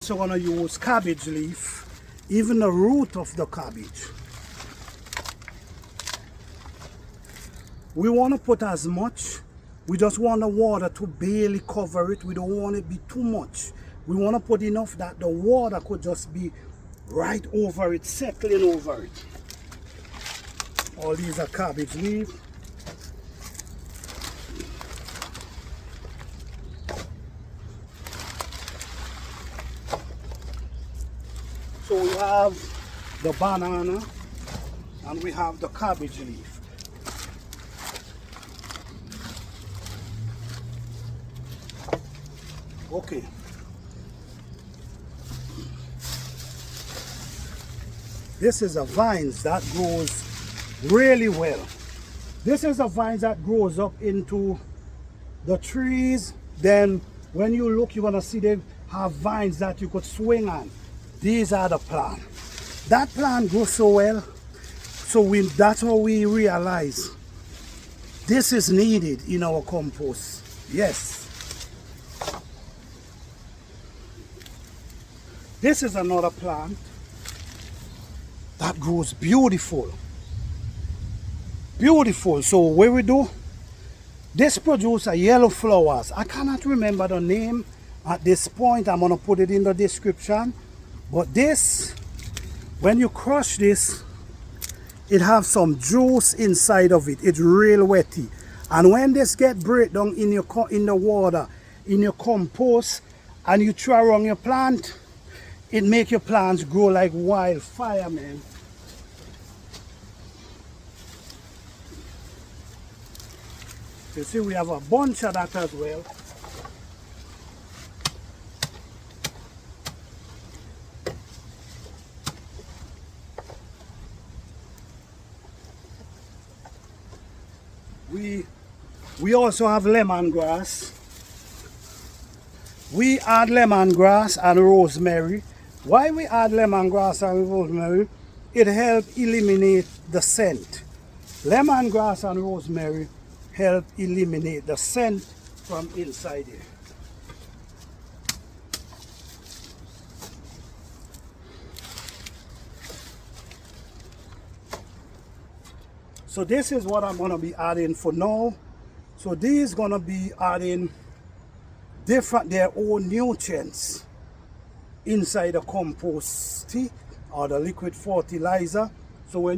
also going to use cabbage leaf, even the root of the cabbage. We want to put as much. We just want the water to barely cover it. We don't want it to be too much. We want to put enough that the water could just be right over it, settling over it. All these are cabbage leaf. So we have the banana and we have the cabbage leaf. Okay. This is a vines that grows really well. This is a vines that grows up into the trees. Then when you look, you're gonna see they have vines that you could swing on. These are the plant. That plant grows so well. So that's how we realize this is needed in our compost. Yes. This is another plant that grows beautiful. Beautiful. So what we do, this produces yellow flowers. I cannot remember the name at this point. I'm going to put it in the description. But this, when you crush this, it has some juice inside of it. It's real wetty. And when this get break down in the water, in your compost, and you throw around your plant, it make your plants grow like wildfire, man. You see, we have a bunch of that as well. We also have lemongrass. We add lemongrass and rosemary. Why we add lemongrass and rosemary? It helps eliminate the scent. Lemongrass and rosemary help eliminate the scent from inside here. So this is what I'm going to be adding for now. So these going to be adding their own nutrients inside the compost or the liquid fertilizer. So when you